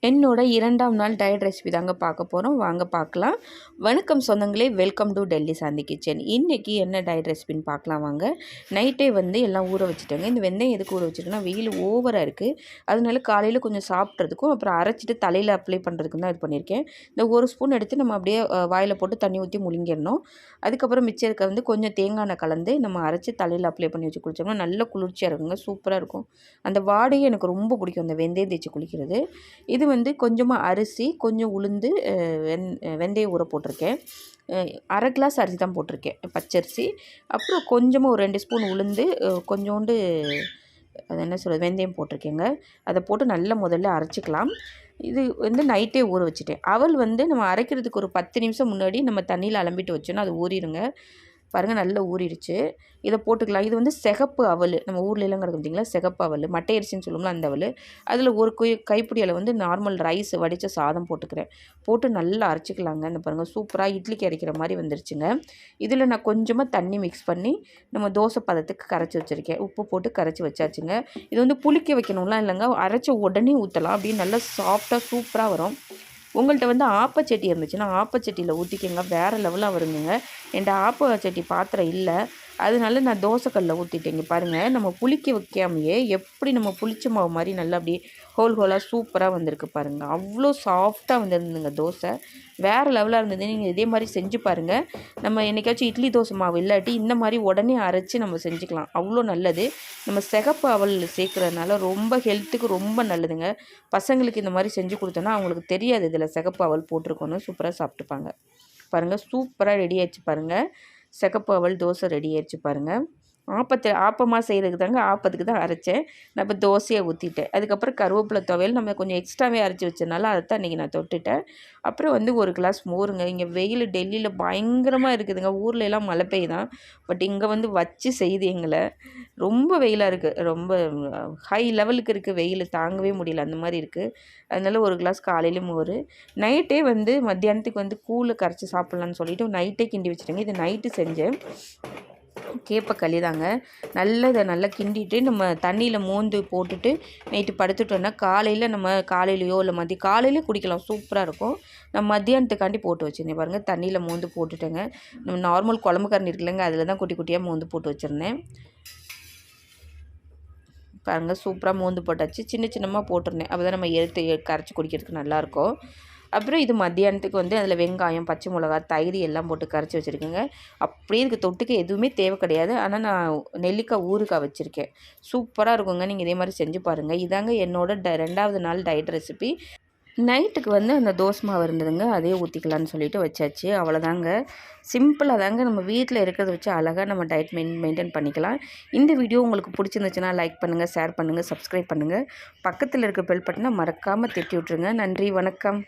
என்னோட 2ஆம் நாள் டயட் ரெசிபி தாங்க பார்க்க போகிறோம். வாங்க பார்க்கலாம். வணக்கம் சொந்தங்களே, welcome to Delhi Shanthi kitchen. இன்றைக்கி என்ன டயட் ரெசிபின்னு பார்க்கலாம் வாங்க. நைட்டே எல்லாம் ஊற வச்சுட்டேங்க. இந்த வெந்தயம் எதுக்கு ஊற வச்சுருக்கேன்னா, வெயில் ஓவராக இருக்குது. அதனால காலையில் கொஞ்சம் சாப்பிட்றதுக்கும் அப்புறம் அரைச்சிட்டு தலையில் அப்ளை பண்ணுறதுக்கும் தான் இது பண்ணியிருக்கேன். இந்த ஒரு ஸ்பூன் எடுத்து நம்ம அப்படியே வாயில் போட்டு தண்ணி ஊற்றி முழுங்கிடணும். அதுக்கப்புறம் மிச்சம் இருக்க கொஞ்சம் தேங்காய் எண்ணெய் கலந்து நம்ம அரைச்சி தலையில் அப்ளை பண்ணி வச்சு குளித்தோம்னா நல்ல குளிர்ச்சியாக இருக்குங்க, சூப்பராக இருக்கும். அந்த வாடையே எனக்கு ரொம்ப பிடிக்கும், அந்த வெந்தயம் தேய்ச்சி குளிக்கிறது. இது கொஞ்சமாக அரிசி, கொஞ்சம் உளுந்து, வெந்தயம் ஊற போட்டிருக்கேன். 1/2 கிளாஸ் அரிசி தான் போட்டிருக்கேன், பச்சரிசி. அப்புறம் கொஞ்சமாக ஒரு 2 ஸ்பூன் உளுந்து, கொஞ்சோண்டு அது என்ன சொல்கிறது, வெந்தயம் போட்டிருக்கேங்க. அதை போட்டு நல்லா முதல்ல அரைச்சிக்கலாம். இது நைட்டே ஊற வச்சுட்டேன். அவல் நம்ம அரைக்கிறதுக்கு ஒரு 10 நிமிஷம் முன்னாடி நம்ம தண்ணியில் அலம்பிட்டு வச்சோன்னா அது ஊறிடுங்க. பாருங்கள், நல்லா ஊறிடுச்சு. இதை போட்டுக்கலாம். இது சிகப்பு அவல், நம்ம ஊர்லெலாம் கிடக்கும் பார்த்திங்களா, சிகப்பு அவல், மட்டை அரிசின்னு சொல்லுவோம்ல அந்த அவல். அதில் ஒரு கைப்பிடி அளவு நார்மல் ரைஸ் வடித்த சாதம் போட்டுக்கிறேன். போட்டு நல்லா அரைச்சிக்கலாங்க. இந்த பாருங்கள், சூப்பராக இட்லிக்கு அரைக்கிற மாதிரி வந்துருச்சுங்க. இதில் நான் கொஞ்சமாக தண்ணி மிக்ஸ் பண்ணி நம்ம தோசை பதத்துக்கு கரைச்சி வச்சுருக்கேன். உப்பு போட்டு கரைச்சி வச்சாச்சுங்க. இது புளிக்க வைக்கணும்லாம் இல்லைங்க, அரைச்ச உடனே ஊற்றலாம். அப்படியே நல்லா சாஃப்டாக சூப்பராக வரும். உங்கள்கிட்ட ஆப்பச்சட்டி இருந்துச்சுன்னா ஆப்பச்சட்டியில் ஊற்றிக்கங்க, வேறு லெவலாக வருங்க. என்கிட்ட ஆப்பச்சட்டி பாத்திரம் இல்லை, அதனால நான் தோசைக்கல்லில் ஊற்றிட்டேங்க. பாருங்கள், நம்ம புளிக்க வைக்காமையே எப்படி நம்ம புளிச்ச மாவு மாதிரி நல்லா அப்படியே ஹோலாக சூப்பராக வந்திருக்கு பாருங்கள். அவ்வளோ சாஃப்டாக வந்துருந்துங்க தோசை, வேறு லெவலாக இருந்தது. நீங்கள் இதே மாதிரி செஞ்சு பாருங்கள். நம்ம என்றைக்காச்சும் இட்லி தோசை மாவு இல்லாட்டி இந்த மாதிரி உடனே அரைச்சி நம்ம செஞ்சுக்கலாம், அவ்வளோ நல்லது. நம்ம சிகப்பு அவல் சேர்க்குறதுனால ரொம்ப ஹெல்த்துக்கு ரொம்ப நல்லதுங்க. பசங்களுக்கு இந்த மாதிரி செஞ்சு கொடுத்தோன்னா அவங்களுக்கு தெரியாது இதில் சிகப்பு அவல் போட்டிருக்கோன்னு, சூப்பராக சாப்பிட்டுப்பாங்க. பாருங்கள், சூப்பராக ரெடி ஆகிடுச்சு பாருங்கள். சிகப்பு அவல் தோசை ரெடி ஆகிடுச்சு பாருங்கள். ஆப்பமாக செய்கிறதுக்கு தாங்க, ஆப்பத்துக்கு தான் அரைச்சேன். நான் இப்போ தோசையை ஊற்றிட்டேன். அதுக்கப்புறம் கருவேப்பிலை துவையல் நம்ம கொஞ்சம் எக்ஸ்ட்ராவே அரைச்சி வச்சதுனால அதை தான் இன்றைக்கி நான் தொட்டுட்டேன். அப்புறம் 1 கிளாஸ் மோருங்க. இங்கே வெயில் டெல்லியில் பயங்கரமாக இருக்குதுங்க. ஊரில் எல்லாம் மழை பெய்யுதான், பட் இங்கே வச்சு செய்யுது எங்களை. ரொம்ப வெயிலாக இருக்குது, ரொம்ப ஹை லெவலுக்கு இருக்குது வெயில், தாங்கவே முடியல அந்த மாதிரி இருக்குது. அதனால 1 கிளாஸ் காலையிலேயும் மோர். நைட்டே மத்தியானத்துக்கு கூழை கரைச்சி சாப்பிட்லான்னு சொல்லிவிட்டு நைட்டே கிண்டி வச்சுட்டேங்க. இது நைட்டு செஞ்சேன் கேப்பக்களி தாங்க. இதை நல்லா கிண்டிட்டு நம்ம தண்ணியில் மோந்து போட்டுட்டு நைட்டு படுத்துட்டோன்னா காலையிலையோ இல்லை காலையிலே குடிக்கலாம், சூப்பராக இருக்கும். நான் மத்தியானத்துக்காண்டி போட்டு வச்சுருந்தேன் பாருங்கள். தண்ணியில் மோந்து போட்டுட்டேங்க. நம்ம நார்மல் குழம்பு கரண்டி இருக்குல்லங்க, அதில் தான் குட்டி குட்டியாக மோந்து போட்டு வச்சுருந்தேன். பாருங்கள், சூப்பராக மோந்து போட்டாச்சு. சின்னமாக போட்டிருந்தேன், அப்போ தான் நம்ம எடுத்து கரைச்சி குடிக்கிறதுக்கு நல்லாயிருக்கும். அப்புறம் இது மத்தியானத்துக்கு அதில் வெங்காயம், பச்சை மிளகா, தயிர் எல்லாம் போட்டு கரைச்சி வச்சுருக்கேங்க. அப்படியே இதுக்கு தொட்டுக்க எதுவுமே தேவை கிடையாது. ஆனால் நான் நெல்லிக்காய் ஊறுகாய் வச்சுருக்கேன், சூப்பராக இருக்குங்க. நீங்கள் இதே மாதிரி செஞ்சு பாருங்கள். இதாங்க என்னோட 2ஆவது நாள் டயட் ரெசிபி. நைட்டுக்கு அந்த தோசை மாவு இருந்ததுங்க, அதே ஊற்றிக்கலான்னு சொல்லிட்டு வச்சாச்சு. அவ்வளோதாங்க, சிம்பிளாக தாங்க நம்ம வீட்டில் இருக்கிறத வச்சு அழகாக நம்ம டயட் மெயின்டைன் பண்ணிக்கலாம். இந்த வீடியோ உங்களுக்கு பிடிச்சிருந்துச்சுன்னா லைக் பண்ணுங்கள், ஷேர் பண்ணுங்கள், சப்ஸ்கிரைப் பண்ணுங்கள். பக்கத்தில் இருக்க பெல் பட்டனை மறக்காமல் தட்டி விட்ருங்க. நன்றி, வணக்கம்.